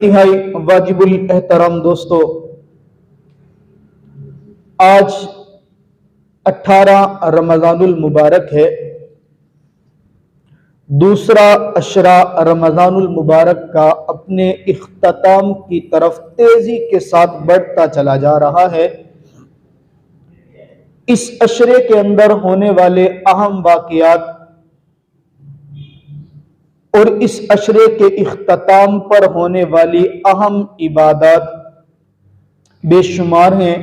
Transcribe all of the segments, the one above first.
انتہائی واجب الاحترام دوستو، آج 18 رمضان المبارک ہے۔ دوسرا عشرہ رمضان المبارک کا اپنے اختتام کی طرف تیزی کے ساتھ بڑھتا چلا جا رہا ہے۔ اس عشرے کے اندر ہونے والے اہم واقعات اور اس عشرے کے اختتام پر ہونے والی اہم عبادات بے شمار ہیں۔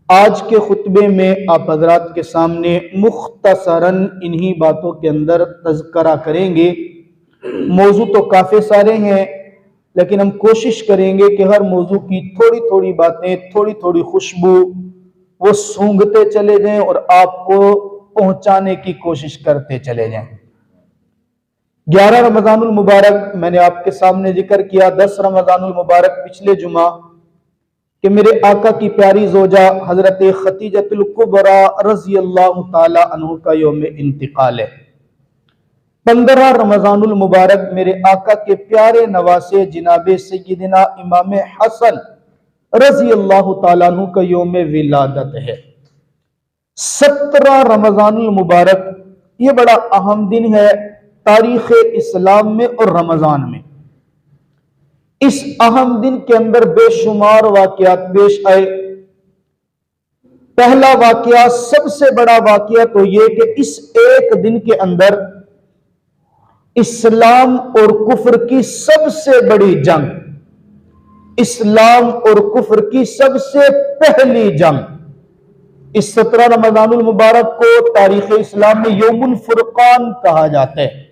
آج کے خطبے میں آپ حضرات کے سامنے مختصراً انہی باتوں کے اندر تذکرہ کریں گے۔ موضوع تو کافی سارے ہیں، لیکن ہم کوشش کریں گے کہ ہر موضوع کی تھوڑی تھوڑی باتیں، تھوڑی تھوڑی خوشبو وہ سونگھتے چلے جائیں اور آپ کو پہنچانے کی کوشش کرتے چلے جائیں۔ 11 رمضان المبارک میں نے آپ کے سامنے ذکر کیا، 10 رمضان المبارک پچھلے جمعہ، کہ میرے آقا کی پیاری زوجہ حضرت خدیجۃ الکبریٰ رضی اللہ تعالی عنہ کا یوم انتقال ہے۔ 15 رمضان المبارک میرے آقا کے پیارے نواسے جناب سیدنا امام حسن رضی اللہ تعالیٰ عنہ کا یوم ولادت ہے۔ 17 رمضان المبارک یہ بڑا اہم دن ہے تاریخ اسلام میں اور رمضان میں۔ اس اہم دن کے اندر بے شمار واقعات پیش آئے۔ پہلا واقعہ، سب سے بڑا واقعہ تو یہ کہ اس ایک دن کے اندر اسلام اور کفر کی سب سے بڑی جنگ، اسلام اور کفر کی سب سے پہلی جنگ، اس 17 رمضان المبارک کو تاریخ اسلام میں یوم الفرقان کہا جاتا ہے۔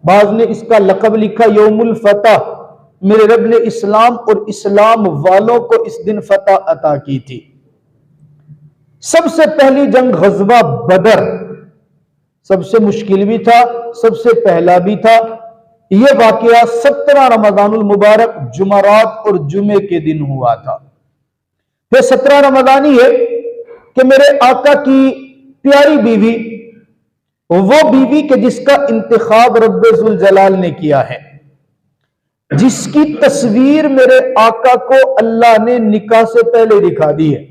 بعض نے اس کا لقب لکھا یوم الفتح، میرے رب نے اسلام اور اسلام والوں کو اس دن فتح عطا کی تھی۔ سب سے پہلی جنگ غزوہ بدر، سب سے مشکل بھی تھا، سب سے پہلا بھی تھا۔ یہ واقعہ 17 رمضان المبارک جمعرات اور جمعے کے دن ہوا تھا۔ پھر 17 رمضان ہی ہے کہ میرے آقا کی پیاری بیوی، وہ بیوی کہ جس کا انتخاب رب ذوالجلال نے کیا ہے، جس کی تصویر میرے آقا کو اللہ نے نکاح سے پہلے دکھا دی ہے،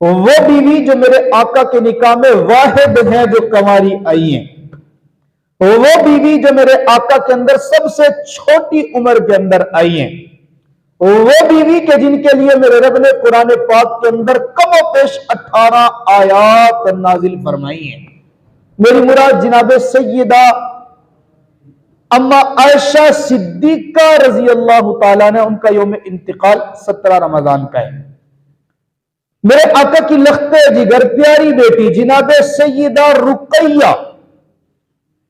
وہ بیوی جو میرے آقا کے نکاح میں واحد ہیں جو کنواری آئی ہیں، وہ بیوی جو میرے آقا کے اندر سب سے چھوٹی عمر کے اندر آئی ہیں، وہ بیوی کہ جن کے لیے میرے رب نے قرآن پاک کے اندر کم و بیش 18 آیات نازل فرمائی ہیں۔ میری مراد جناب سیدہ اما عائشہ صدیقہ رضی اللہ تعالیٰ نے، ان کا یوم انتقال 17 رمضان کا ہے۔ میرے آقا کی لخت جگر پیاری بیٹی جناب سیدہ رقیہ،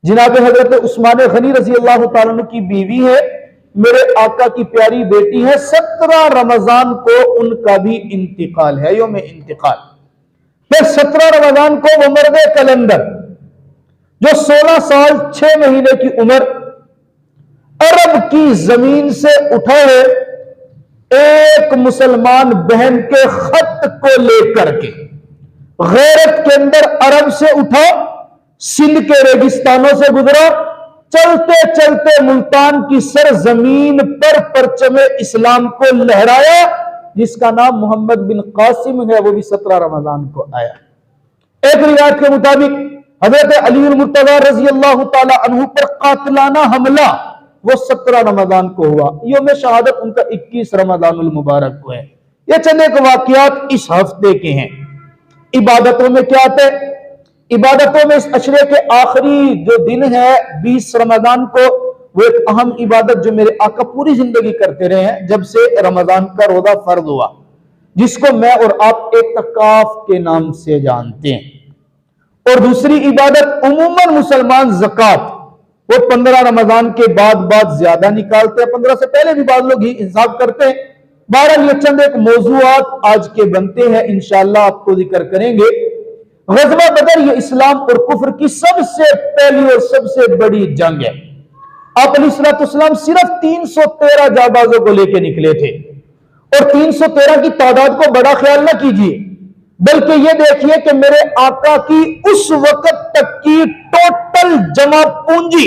جناب حضرت عثمان غنی رضی اللہ تعالیٰ عنہ کی بیوی ہے، میرے آقا کی پیاری بیٹی ہے۔ 17 رمضان کو ان کا بھی انتقال ہے، یوم انتقال۔ پھر 17 رمضان کو وہ مرد کلندر جو 16 سال 6 مہینے کی عمر عرب کی زمین سے اٹھا ہے، ایک مسلمان بہن کے خط کو لے کر کے غیرت کے اندر عرب سے اٹھا، سندھ کے ریگستانوں سے گزرا، چلتے چلتے ملتان کی سرزمین پر پرچم اسلام کو لہرایا، جس کا نام محمد بن قاسم ہے، وہ بھی 17 رمضان کو آیا۔ ایک روایت کے مطابق حضرت علی المرتضی رضی اللہ تعالی عنہ پر قاتلانہ حملہ وہ 17 رمضان کو ہوا۔ یوم شہادت ان کا 21 رمضان المبارک کو ہے۔ یہ چند ایک واقعات اس ہفتے کے ہیں۔ عبادتوں میں کیا آتا ہے؟ عبادتوں میں اس عشرے کے آخری جو دن ہے 20 رمضان کو، وہ ایک اہم عبادت جو میرے آقا پوری زندگی کرتے رہے ہیں جب سے رمضان کا روزہ فرض ہوا، جس کو میں اور آپ اعتکاف کے نام سے جانتے ہیں۔ اور دوسری عبادت عموماً مسلمان زکوٰۃ، وہ 15 رمضان کے بعد زیادہ نکالتے ہیں، 15 سے پہلے بھی بعض لوگ ہی حساب کرتے ہیں۔ بہرحال یہ چند ایک موضوعات آج کے بنتے ہیں، انشاءاللہ آپ کو ذکر کریں گے۔ غزوہ بدر یہ اسلام اور کفر کی سب سے پہلی اور سب سے بڑی جنگ ہے۔ آپ علیہ السلام صرف 313 جانبازوں کو لے کے نکلے تھے، اور 313 کی تعداد کو بڑا خیال نہ کیجیے، بلکہ یہ دیکھیے کہ میرے آقا کی اس وقت تک کی ٹوٹل جمع پونجی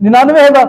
99,000।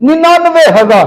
99,000,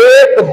1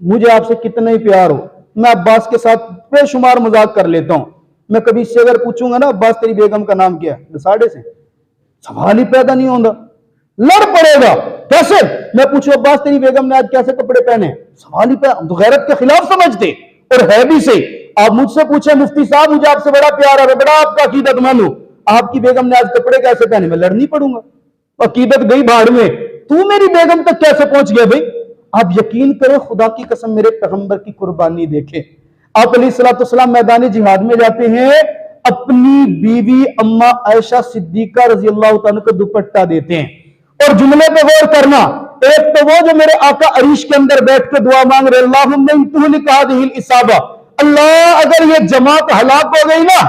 مجھے آپ سے کتنا ہی پیار ہو، میں عباس کے ساتھ بے شمار مذاق کر لیتا ہوں، میں کبھی اس سے اگر پوچھوں گا نا عباس تیری بیگم کا نام کیا ہے، ساڑھے سے سوال ہی پیدا نہیں ہوگا، لڑ پڑے گا کیسے؟ میں پوچھوں عباس تیری بیگم نے آج کیسے کپڑے پہنے، سوال ہی پیدا، ہم تو غیرت کے خلاف سمجھتے اور ہے بھی صحیح۔ آپ مجھ سے پوچھیں مفتی صاحب مجھے آپ سے بڑا پیار ہے، بڑا آپ کا عقیدت مند ہوں، آپ کی بیگم نے آج کپڑے کیسے پہنے، میں لڑ نہیں پڑوں گا، عقیدت گئی بھاڑ میں، تو میری بیگم تک کیسے پہنچ گیا بھائی؟ آپ یقین کریں خدا کی قسم میرے پیغمبر کی قربانی دیکھیں، آپ علیہ الصلوۃ والسلام میدان جہاد میں جاتے ہیں، اپنی بیوی اما عائشہ صدیقہ رضی اللہ تعالیٰ کو دوپٹہ دیتے ہیں، اور جملے پہ غور کرنا، ایک تو وہ جو میرے آقا عریش کے اندر بیٹھ کے دعا مانگ رہے اللہم ان تہلک هذه العصابہ، اللہ اگر یہ جماعت ہلاک ہو گئی نا،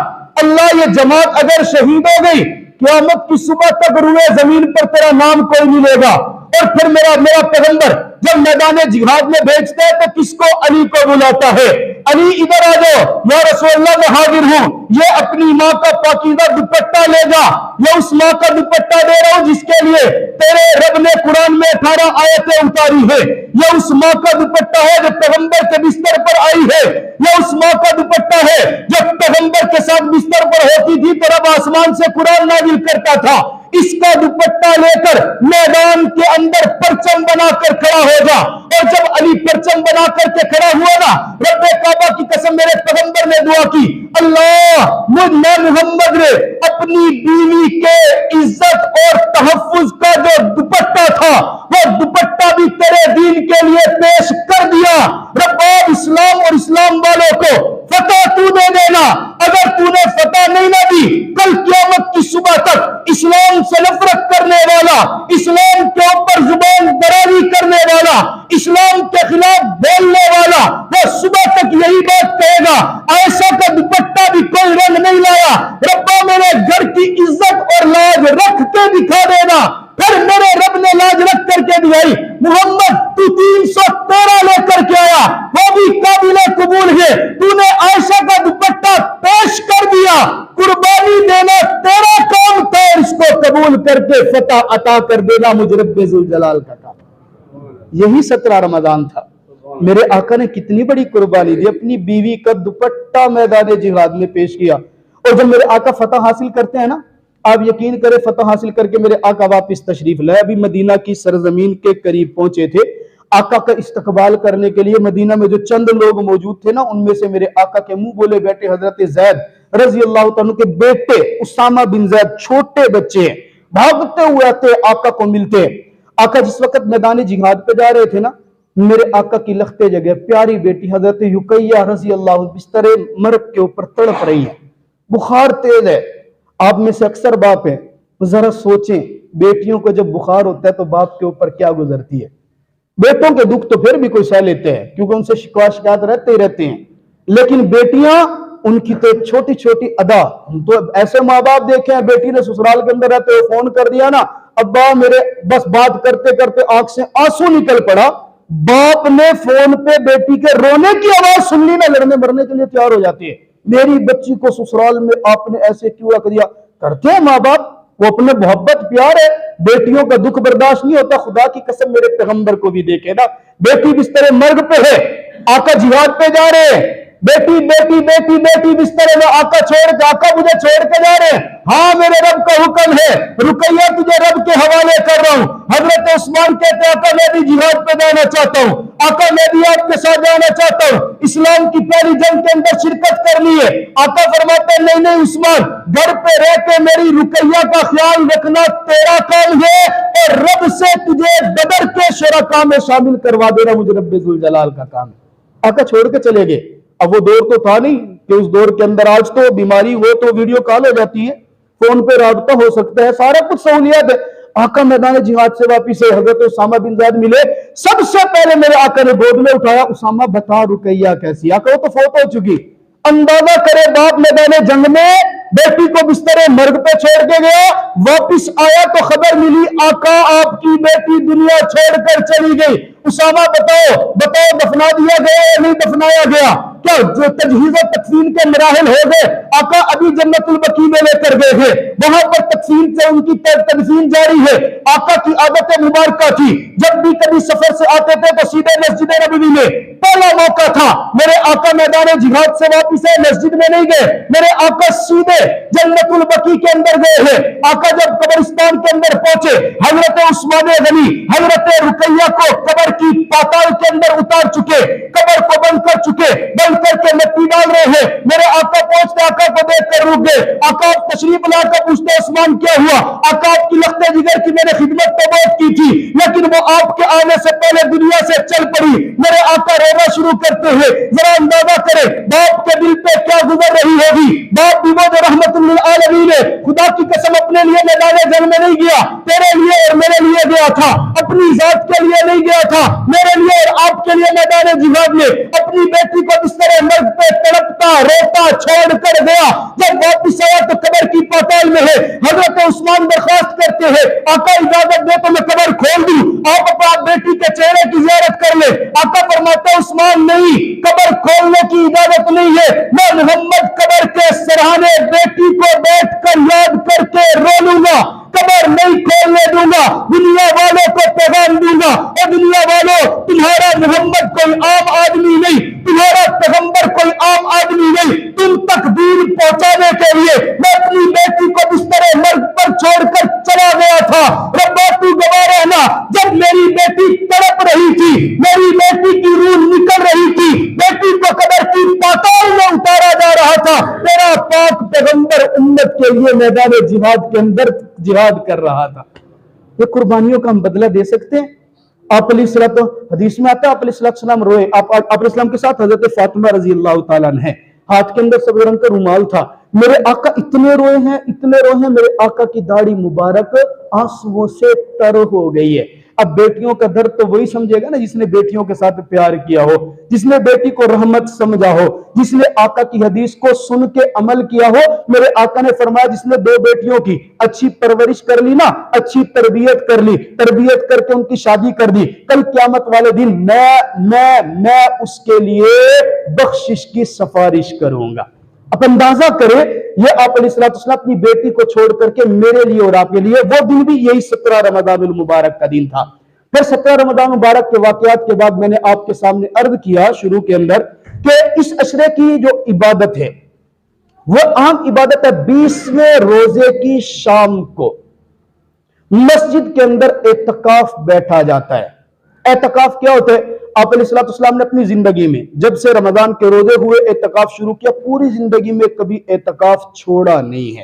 اللہ یہ جماعت اگر شہید ہو گئی، قیامت کی صبح تک روئے زمین پر تیرا نام کوئی نہیں لے گا۔ اور پھر میرا پیغمبر جب میدان جہاد میں بھیجتے ہیں تو کس کو؟ علی کو بلاتا ہے، علی ادھر آ جاؤ یا رسول اللہ میں حاضر ہوں، یہ اپنی ماں کا پاکیزہ دوپٹہ لے جا، یہ اس ماں کا دوپٹہ دے رہا ہوں جس کے لیے تیرے رب نے قرآن میں 18 آیتیں اتاری ہے، یہ اس ماں کا دوپٹہ ہے جو پیغمبر کے بستر پر آئی ہے، یہ اس ماں کا دوپٹہ ہے جب پیغمبر کے ساتھ بستر پر ہوتی تھی تو رب آسمان سے قرآن نازل کرتا تھا، اس کا دوپٹہ لے کر میدان کے اندر پرچم بنا کر کھڑا ہو جا۔ اور جب علی پرچم بنا کر کے کھڑا ہوا نا، رب کعبہ کی قسم میرے پیغمبر نے دعا کی، اللہ میں محمد نے اپنی بیوی کے عزت اور تحفظ کا جو دوپٹہ تھا وہ دوپٹہ بھی تیرے دین کے لیے پیش کر دیا، رب اسلام اور اسلام والوں کو فتح تو دے دینا، اگر تو نے فتح نہیں نہ دی کل قیامت کی صبح تک اسلام سے نفرت کرنے والا، اسلام کے اوپر زبان درازی کرنے والا، اسلام کے خلاف بولنے والا، وہ صبح تک یہی بات کہے گا عائشہ کا دوپٹہ بھی کوئی رنگ نہیں لایا، ربا میرے گھر کی عزت اور لاج رکھ کے دکھا دینا، پھر میرے رب نے لاج رکھ کر کے دکھائی، محمد تو 313 لے کر کے آیا، وہ بھی قابل قبول ہے، تو نے عائشہ کا دوپٹہ پیش کر دیا، قربانی دینا تیرا کام تھا، اس کو قبول کر کے فتح عطا کر دینا مجھ رب ذوالجلال کا کام۔ یہی 17 رمضان تھا، میرے آقا نے کتنی بڑی قربانی دی، اپنی بیوی کا دوپٹہ میدان جہاد میں پیش کیا، اور جب میرے آقا فتح حاصل کرتے ہیں نا، آپ یقین کریں فتح حاصل کر کے میرے آقا واپس تشریف لائے، ابھی مدینہ کی سرزمین کے قریب پہنچے تھے، آقا کا استقبال کرنے کے لیے مدینہ میں جو چند لوگ موجود تھے نا، ان میں سے میرے آقا کے منہ بولے بیٹھے حضرت زید رضی اللہ تعالیٰ کے بیٹے اسامہ بن زید، چھوٹے بچے ہیں، بھاگتے ہوئے آتے آقا کو ملتے، آقا جس وقت میدان جہاد پہ جا رہے تھے نا، میرے آقا کی لختے جگہ پیاری بیٹی حضرت یقیہ رضی اللہ بستر مرگ کے اوپر تڑپ رہی ہیں، بخار تیز ہے، آپ میں سے اکثر باپ ہیں، ذرا سوچیں بیٹیوں کو جب بخار ہوتا ہے تو باپ کے اوپر کیا گزرتی ہے، بیٹوں کے دکھ تو پھر بھی کوئی سہ لیتے ہیں کیونکہ ان سے شکایت رہتے ہی رہتے ہیں، لیکن بیٹیاں ان کی تو ایک چھوٹی چھوٹی ادا، ہم تو ایسے ماں باپ دیکھے ہیں بیٹی نے سسرال کے اندر رہتے ہوئے فون کر دیا نا، ابا میرے بس بات کرتے کرتے آنکھ سے آنسو نکل پڑا، باپ نے فون پہ بیٹی کے رونے کی آواز سن لی نا، لڑنے مرنے کے لیے تیار ہو جاتی ہے، میری بچی کو سسرال میں آپ نے ایسے کیوں رکھ دیا، کرتے ہیں ماں باپ، وہ اپنے محبت پیار ہے، بیٹیوں کا دکھ برداشت نہیں ہوتا، خدا کی قسم میرے پیغمبر کو بھی دیکھے نا، بیٹی بستر مرگ پہ ہے، آقا جہاد پہ جا رہے ہیں، بیٹی بیٹی بیٹی بیٹی بستر میں، آقا چھوڑ کے، آقا مجھے چھوڑ کے جا رہے ہیں، ہاں میرے رب کا حکم ہے، رقیہ تجھے رب کے حوالے کر رہا ہوں، حضرت عثمان کہتے ہیں آقا میں بھی جہاد پہ جانا چاہتا ہوں، آقا میں بھی آپ کے ساتھ جانا چاہتا ہوں، اسلام کی پہلی جنگ کے اندر شرکت کرنی ہے، آقا فرماتے ہیں نہیں نہیں عثمان، گھر پہ رہ کے میری رقیہ کا خیال رکھنا تیرا کام ہے، اور رب سے تجھے بدر کے شرکاء میں شامل کروا دینا مجھے رب ذوالجلال کا کام ہے، آقا چھوڑ کے چلے گئے، اب وہ دور تو تھا نہیں کہ اس دور کے اندر آج تو بیماری ہو تو ویڈیو کال ہو جاتی ہے، فون پہ رابطہ ہو سکتا ہے، سارا کچھ سہولیات ہے، آقا میدان جہاد سے واپس ہے، حضرت اسامہ بن زید ملے، سب سے پہلے میرے آقا نے گود میں اٹھایا، اسامہ بتا رقیہ کیسی، آقا وہ تو فوت ہو چکی، اندازہ کرے باپ میدان جنگ میں بیٹی کو بستر مرگ پہ چھوڑ کے گیا، واپس آیا تو خبر ملی آقا آپ کی بیٹی دنیا چھوڑ کر چلی گئی، اسامہ بتاؤ دفنا دیا گیا یا نہیں دفنایا گیا، کیا جو تجہیز و تکفین کے مراحل ہو گئے، آقا ابھی جنت البقیع میں لے کر گئے ہیں، وہاں پر تقسیم سے ان کی تنظیم جاری ہے۔ آقا کی عادت مبارکہ تھی، جب بھی کبھی سفر سے آتے تھے تو سیدھے مسجد نبوی میں، پہلا موقع تھا میرے آقا میدان جہاد سے واپس ہے، مسجد میں نہیں گئے، میرے آقا سیدھے جنت البقیع کے اندر گئے ہیں۔ آقا جب قبرستان کے اندر پہنچے، حضرت عثمان غنی حضرت رقیہ کو قبر کی پاتال کے اندر اتار چکے، قبر کو بند کر چکے، بند کر کے مٹی ڈال رہے ہیں۔ میرے آقا پہنچتے آقا کو دیکھ کر رک گئے، آقا تشریف لا کر پوچھتے عثمان کیا ہوا؟ آقا آپ کی لخت جگر کی میں نے خدمت تو بہت کی تھی، لیکن وہ آپ کے آنے سے پہلے دنیا سے چل پڑی۔ میرے آقا رونا شروع کرتے ہیں، ذرا اندازہ کرے باپ کے دل پہ کیا گزر رہی ہوگی۔ باپ بھی وہ جو رحمت للعالمین ہے، خدا کی قسم اپنے لیے میدان جنگ میں نہیں گیا، تیرے لیے اور میرے لیے گیا تھا، اپنی ذات کے لیے نہیں گیا تھا، میرے لیے اور آپ کے لیے میدان جہاد میں اپنی بیٹی کو بستر مرگ پہ تڑپتا روتا چھوڑ کر گیا۔ جب واپس آیا تو قبر کی پاتال میں ہے، حضرت عثمان درخواست کرتے ہیں آقا اجازت دے تو میں قبر کھول دوں، آپ اپنا بیٹی کے چہرے کی زیارت کر لیں۔ آقا فرماتے عثمان نہیں، قبر کھولنے کی اجازت نہیں ہے، میں محمد قبر کے سرہانے بیٹی کو بیٹھ کر یاد کر کے رو لوں گا، قبر نہیں کھولنے دوں گا، دنیا والوں کو پیغام دوں گا، اور دنیا والوں تمہارا محمد کوئی عام آدمی نہیں، تمہارا پیغمبر کوئی عام آدمی نہیں، تم تک دین پہنچانے کے لیے میں اپنی بیٹی کو بستر مرگ پر چھوڑ کر چلا گیا تھا۔ ربا تو گواہ رہنا، جب میری بیٹی تڑپ رہی تھی، میری بیٹی کی روح نکل رہی تھی، بیٹی کو قبر کی پاتال میں اتارا جا رہا تھا، تیرا پاک پیغمبر امت کے لیے میدان جہاد کے اندر جہاد کر رہا تھا۔ یہ قربانیوں کا ہم بدلہ دے سکتے ہیں؟ آپ علیہ السلام، حدیث میں آتا ہے آپ علیہ السلام روئے، آپ علیہ السلام کے ساتھ حضرت فاطمہ رضی اللہ تعالیٰ عنہ، ہاتھ کے اندر سفید رنگ کا رومال تھا، میرے آقا اتنے روئے ہیں، میرے آقا کی داڑھی مبارک آنسوؤں سے تر ہو گئی ہے۔ اب بیٹیوں کا درد تو وہی سمجھے گا نا جس نے بیٹیوں کے ساتھ پیار کیا ہو، جس نے بیٹی کو رحمت سمجھا ہو، جس نے آقا کی حدیث کو سن کے عمل کیا ہو۔ میرے آقا نے فرمایا جس نے 2 بیٹیوں کی اچھی پرورش کر لی نا، اچھی تربیت کر لی، تربیت کر کے ان کی شادی کر دی، کل قیامت والے دن میں اس کے لیے بخشش کی سفارش کروں گا۔ اب اندازہ کرے یہ آپ علیہ السلام اپنی بیٹی کو چھوڑ کر کے میرے لیے اور آپ کے لیے، وہ دن بھی یہی 17 رمضان المبارک کا دن تھا۔ پھر 17 رمضان مبارک کے واقعات کے بعد میں نے آپ کے سامنے عرض کیا شروع کے اندر کہ اس عشرے کی جو عبادت ہے وہ عام عبادت ہے۔ 20ویں روزے کی شام کو مسجد کے اندر اعتکاف بیٹھا جاتا ہے۔ اعتکاف کیا ہوتا ہے؟ آپ علیہ السلام نے اپنی زندگی میں جب سے رمضان کے روزے ہوئے اعتکاف شروع کیا، پوری زندگی میں کبھی اعتکاف چھوڑا نہیں ہے۔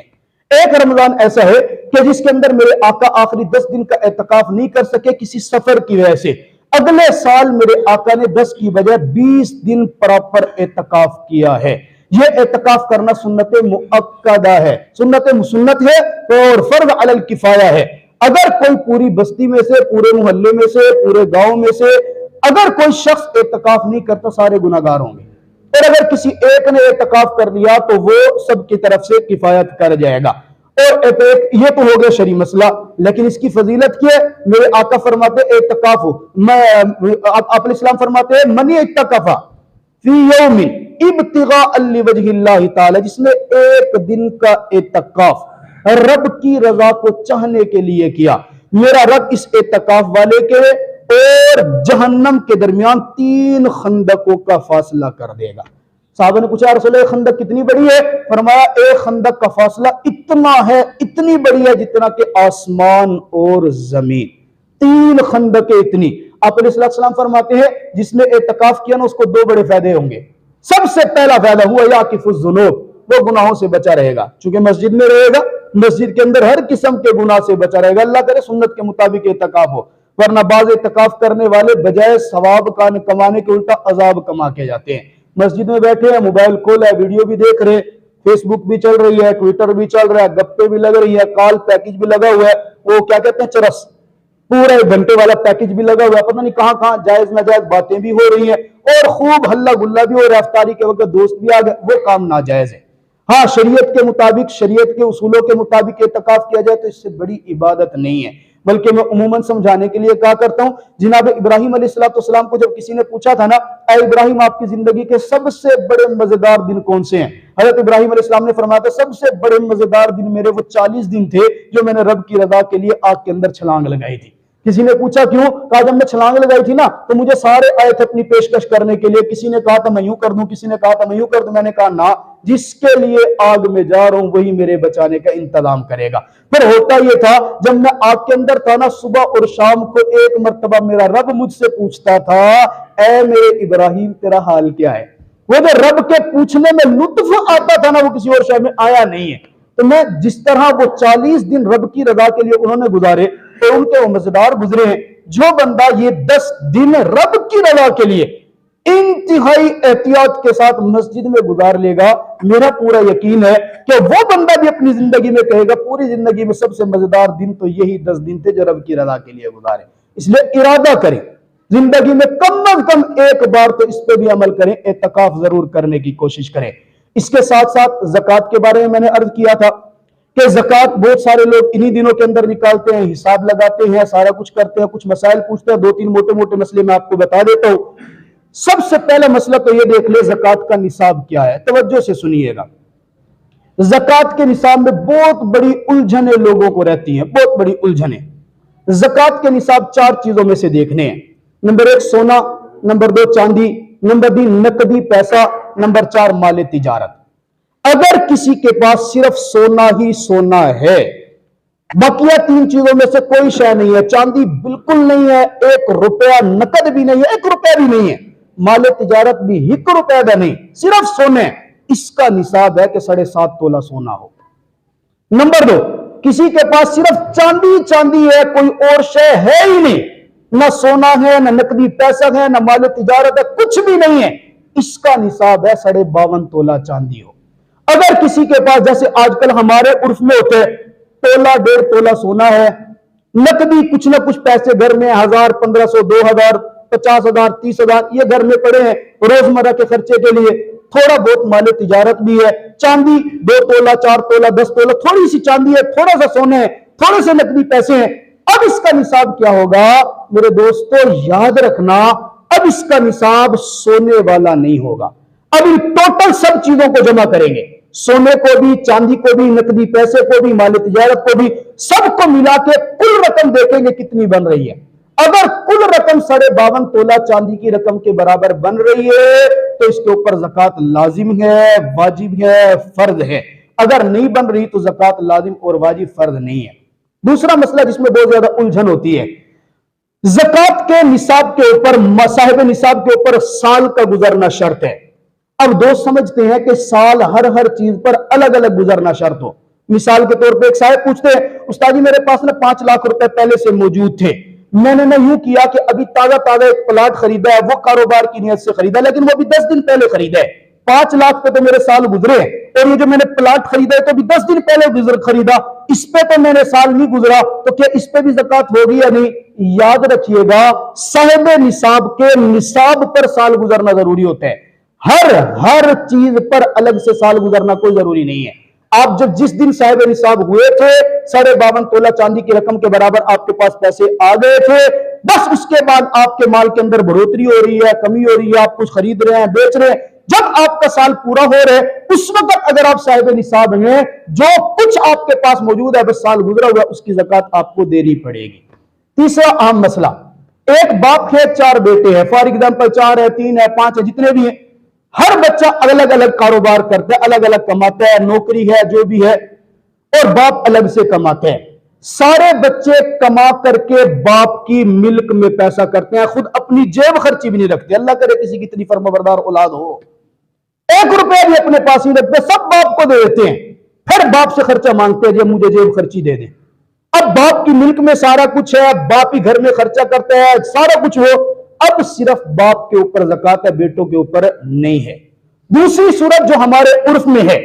ایک رمضان ایسا ہے کہ جس کے اندر میرے آقا آخری 10 دن کا اعتکاف نہیں کر سکے کسی سفر کی وجہ سے، اگلے سال میرے آقا نے 10 کی بجائے 20 دن پراپر اعتکاف کیا ہے۔ یہ اعتکاف کرنا سنت مؤکدہ ہے، سنت ہے اور فرض علی الکفایہ ہے۔ اگر کوئی پوری بستی میں سے، پورے محلے میں سے، پورے گاؤں میں سے اگر کوئی شخص اعتکاف نہیں کرتا، سارے گناہگار ہوں گے، اور اگر کسی ایک نے اعتکاف کر لیا تو وہ سب کی طرف سے کفایت کر جائے گا۔ اور یہ تو ہو گیا شرعی مسئلہ، لیکن اس کی فضیلت کیا ہے؟ میرے آقا فرماتے اعتکاف آپ علیہ السلام فرماتے ہیں من اعتکف فی یوم ابتغاء لوجہ اللہ تعالی، جس نے ایک دن کا اعتکاف رب کی رضا کو چاہنے کے لیے کیا، میرا رب اس اعتکاف والے کے اور جہنم کے درمیان 3 خندقوں کا فاصلہ کر دے گا۔ صحابہ نے پوچھا رسول اللہ خندق کتنی بڑی ہے؟ فرمایا ایک خندق کا فاصلہ اتنا ہے، اتنی بڑی ہے جتنا کہ آسمان اور زمین، 3 خندقیں اتنی۔ آپ علیہ السلام فرماتے ہیں جس نے اعتکاف کیا نا اس کو 2 بڑے فائدے ہوں گے۔ سب سے پہلا فائدہ ہوا یعکف الذنوب، وہ گناہوں سے بچا رہے گا، چونکہ مسجد میں رہے گا، مسجد کے اندر ہر قسم کے گناہ سے بچا رہے گا۔ اللہ کرے سنت کے مطابق اعتکاف ہو، ورنہ بعض اعتکاف کرنے والے بجائے ثواب کمانے کے الٹا عذاب کما کے جاتے ہیں۔ مسجد میں بیٹھے ہیں، موبائل کھولا ہے، ویڈیو بھی دیکھ رہے، فیس بک بھی چل رہی ہے، ٹویٹر بھی چل رہا ہے، گپے بھی لگ رہی ہے، کال پیکج بھی لگا ہوا ہے، وہ کیا کہتے ہیں چرس، پورا 1 گھنٹے والا پیکج بھی لگا ہوا ہے، پتہ نہیں کہاں کہاں جائز ناجائز باتیں بھی ہو رہی ہیں، اور خوب ہلہ گلہ بھی ہو رہا ہے، افطاری کے وقت دوست بھی آ گئے، وہ کام ناجائز ہے۔ ہاں شریعت کے مطابق، شریعت کے اصولوں کے مطابق اعتکاف کیا جائے تو اس سے بڑی عبادت نہیں ہے، بلکہ میں عموماً سمجھانے کے لیے کہا کرتا ہوں، جناب ابراہیم علیہ السلام کو جب کسی نے پوچھا تھا نا، اے ابراہیم آپ کی زندگی کے سب سے بڑے مزیدار دن کون سے ہیں؟ حضرت ابراہیم علیہ السلام نے فرمایا تھا سب سے بڑے مزیدار دن میرے وہ 40 دن تھے جو میں نے رب کی رضا کے لیے آگ کے اندر چھلانگ لگائی تھی۔ کسی نے پوچھا کیوں؟ کہا جب میں چھلانگ لگائی تھی نا تو مجھے سارے آئے تھے اپنی پیشکش کرنے کے لیے، کسی نے کہا تھا میں یوں کر دوں، کسی نے کہا تھا میں یوں کر دوں، میں نے کہا نا، جس کے لیے آگ میں جا رہا ہوں وہی میرے بچانے کا انتظام کرے گا۔ پھر ہوتا یہ تھا جب میں آگ کے اندر تھا نا، صبح اور شام کو ایک مرتبہ میرا رب مجھ سے پوچھتا تھا اے میرے ابراہیم تیرا حال کیا ہے؟ وہ جو رب کے پوچھنے میں لطف آتا تھا نا وہ کسی اور شے میں آیا نہیں ہے۔ تو میں جس طرح وہ 40 دن رب کی رضا کے لیے انہوں نے گزارے تو ان کے وہ مزیدار گزرے ہیں، جو بندہ یہ 10 دن رب کی رضا کے لیے انتہائی احتیاط کے ساتھ مسجد میں گزار لے گا، میرا پورا یقین ہے کہ وہ بندہ بھی اپنی زندگی میں کہے گا پوری زندگی میں سب سے مزیدار دن تو یہی 10 دن تھے جو رب کی رضا کے لیے گزارے۔ اس لیے ارادہ کریں، زندگی میں کم از کم ایک بار تو اس پہ بھی عمل کریں، اعتکاف ضرور کرنے کی کوشش کریں۔ اس کے ساتھ ساتھ زکوٰۃ کے بارے میں میں نے عرض کیا تھا کہ زکوٰۃ بہت سارے لوگ انہی دنوں کے اندر نکالتے ہیں، حساب لگاتے ہیں، سارا کچھ کرتے ہیں، کچھ مسائل پوچھتے ہیں۔ 2-3 موٹے موٹے مسئلے میں آپ کو بتا دیتا ہوں۔ سب سے پہلا مسئلہ تو یہ دیکھ لے زکوٰۃ کا نصاب کیا ہے، توجہ سے سنیے گا۔ زکوٰۃ کے نصاب میں بہت بڑی الجھنیں لوگوں کو رہتی ہیں، بہت بڑی الجھنیں۔ زکوٰۃ کے نصاب 4 چیزوں میں سے دیکھنے ہیں۔ نمبر 1 سونا، نمبر 2 چاندی، نمبر 3 نقدی پیسہ، نمبر 4 مال تجارت۔ اگر کسی کے پاس صرف سونا ہی سونا ہے، بقیہ 3 چیزوں میں سے کوئی شے نہیں ہے، چاندی بالکل نہیں ہے، 1 روپیہ نقد بھی نہیں ہے، 1 روپیہ بھی نہیں ہے، مال تجارت بھی 1 روپیہ کا نہیں، صرف سونے، اس کا نصاب ہے کہ 7.5 تولہ سونا ہو۔ نمبر 2 کسی کے پاس صرف چاندی ہے، کوئی اور شے ہے ہی نہیں، نہ سونا ہے، نہ نقدی پیسہ ہے، نہ مال تجارت ہے، کچھ بھی نہیں ہے، اس کا نصاب ہے 52.5 تولہ چاندی ہو۔ اگر کسی کے پاس جیسے آج کل ہمارے عرف میں ہوتے تولہ 1.5 تولہ سونا ہے، نقدی کچھ نہ کچھ پیسے گھر میں 1000 1500 2000 50,000 30,000 یہ گھر میں پڑے ہیں روزمرہ کے خرچے کے لیے، تھوڑا بہت مال تجارت بھی ہے، چاندی 2 تولہ 4 تولہ 10 تولہ، تھوڑی سی چاندی ہے، تھوڑا سا سونے ہے، تھوڑے سے نقدی پیسے ہیں۔ اب اس کا نصاب کیا ہوگا میرے دوستو؟ یاد رکھنا، اب اس کا نصاب سونے والا نہیں ہوگا۔ اب ان ٹوٹل سب چیزوں کو جمع کریں گے، سونے کو بھی، چاندی کو بھی، نقدی پیسے کو بھی، مال تجارت کو بھی، سب کو ملا کے کل رقم دیکھیں گے کتنی بن رہی ہے۔ اگر کل رقم 52.5 تولہ چاندی کی رقم کے برابر بن رہی ہے تو اس کے اوپر زکوٰۃ لازم ہے، واجب ہے، فرض ہے۔ اگر نہیں بن رہی تو زکوٰۃ لازم اور واجب فرض نہیں ہے۔ دوسرا مسئلہ جس میں بہت زیادہ الجھن ہوتی ہے، زکوٰۃ کے نصاب کے اوپر، صاحب نصاب کے اوپر سال کا گزرنا شرط ہے۔ اب دوست سمجھتے ہیں کہ سال ہر چیز پر الگ الگ گزرنا شرط ہو۔ مثال کے طور پہ ایک صاحب پوچھتے ہیں استاد جی میرے پاس 5 لاکھ روپے پہلے سے موجود تھے، میں نے یوں کیا کہ ابھی تازہ ایک پلاٹ خریدا ہے، وہ کاروبار کی نیت سے خریدا لیکن وہ ابھی 10 دن پہلے خریدا ہے، 5 لاکھ پہ تو میرے سال گزرے ہیں، اور یہ جو میں نے پلاٹ خریدا ہے تو ابھی 10 دن پہلے خریدا، اس پہ تو میرے سال نہیں گزرا، تو کیا اس پہ بھی زکوٰۃ ہوگی یا نہیں؟ یاد رکھیے گا صاحب نصاب کے نصاب پر سال گزرنا ضروری ہوتا ہے، ہر چیز پر الگ سے سال گزرنا کوئی ضروری نہیں ہے۔ آپ جب جس دن صاحب نصاب ہوئے تھے 52.5 تولہ چاندی کی رقم کے برابر آپ کے پاس پیسے آ گئے تھے، بس اس کے بعد آپ کے مال کے اندر بڑھوتری ہو رہی ہے، کمی ہو رہی ہے، آپ کچھ خرید رہے ہیں، بیچ رہے ہیں، جب آپ کا سال پورا ہو رہا ہے اس وقت اگر آپ صاحب نصاب ہیں، جو کچھ آپ کے پاس موجود ہے بس سال گزرا ہوا اس کی زکوٰۃ آپ کو دینی پڑے گی۔ تیسرا اہم مسئلہ، ایک باپ ہے 4 بیٹے ہیں، فار ایگزامپل 4 ہے 3 ہے 5 ہے، جتنے بھی ہیں، ہر بچہ الگ الگ کاروبار کرتا ہے، الگ الگ کماتا ہے، نوکری ہے جو بھی ہے، اور باپ الگ سے کماتا ہے۔ سارے بچے کما کر کے باپ کی ملک میں پیسہ کرتے ہیں، خود اپنی جیب خرچی بھی نہیں رکھتے، اللہ کرے کسی کی اتنی فرمانبردار اولاد ہو، 1 روپیہ بھی اپنے پاس نہیں رکھتے، سب باپ کو دے دیتے ہیں، پھر باپ سے خرچہ مانگتے ہیں جب مجھے جیب خرچی دے دیں۔ اب باپ کی ملک میں سارا کچھ ہے، باپ ہی گھر میں خرچہ کرتا ہے، سارا کچھ ہو، اب صرف باپ کے اوپر زکوٰۃ ہے، بیٹوں کے اوپر نہیں ہے۔ دوسری صورت جو ہمارے عرف میں ہے،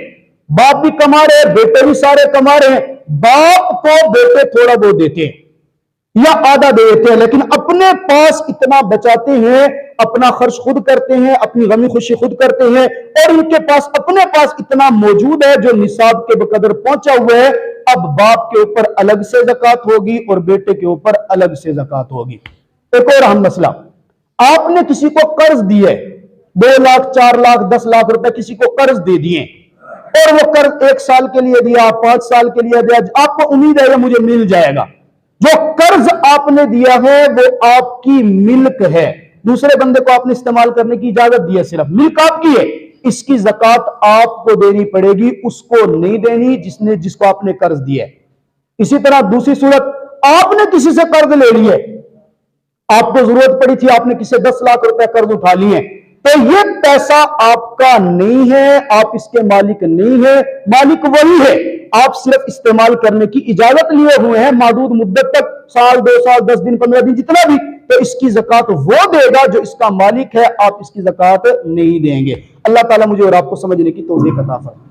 باپ بھی کما رہے ہیں، بیٹے بھی سارے کما رہے ہیں، باپ کو بیٹے تھوڑا بہت دیتے ہیں یا آدھا دے دیتے ہیں، لیکن اپنے پاس اتنا بچاتے ہیں، اپنا خرچ خود کرتے ہیں، اپنی غمی خوشی خود کرتے ہیں، اور ان کے پاس اپنے پاس اتنا موجود ہے جو نصاب کے بقدر پہنچا ہوا ہے۔ اب باپ کے اوپر الگ سے زکوٰۃ ہوگی اور بیٹے کے اوپر الگ سے زکوٰۃ ہوگی۔ ایک اور اہم مسئلہ، آپ نے کسی کو قرض دیے 2 لاکھ 4 لاکھ 10 لاکھ روپے کسی کو قرض دے دیے، اور وہ قرض 1 سال کے لیے دیا، 5 سال کے لیے دیا، آپ کو امید ہے کہ مجھے مل جائے گا، جو قرض آپ نے دیا ہے وہ آپ کی ملک ہے، دوسرے بندے کو آپ نے استعمال کرنے کی اجازت دی ہے، صرف ملک آپ کی ہے، اس کی زکوٰۃ آپ کو دینی پڑے گی، اس کو نہیں دینی جس کو آپ نے قرض دیا ہے۔ اسی طرح دوسری صورت، آپ نے کسی سے قرض لے لیے، آپ کو ضرورت پڑی تھی، آپ نے کسی 10 لاکھ روپے قرض اٹھا لیے، تو یہ پیسہ آپ کا نہیں ہے، آپ اس کے مالک نہیں ہے، مالک وہی ہے، آپ صرف استعمال کرنے کی اجازت لیے ہوئے ہیں محدود مدت تک، سال 2 سال 10 دن 15 دن جتنا بھی، تو اس کی زکوٰۃ وہ دے گا جو اس کا مالک ہے، آپ اس کی زکوٰۃ نہیں دیں گے۔ اللہ تعالیٰ مجھے اور آپ کو سمجھنے کی توفیق عطا فرمائے۔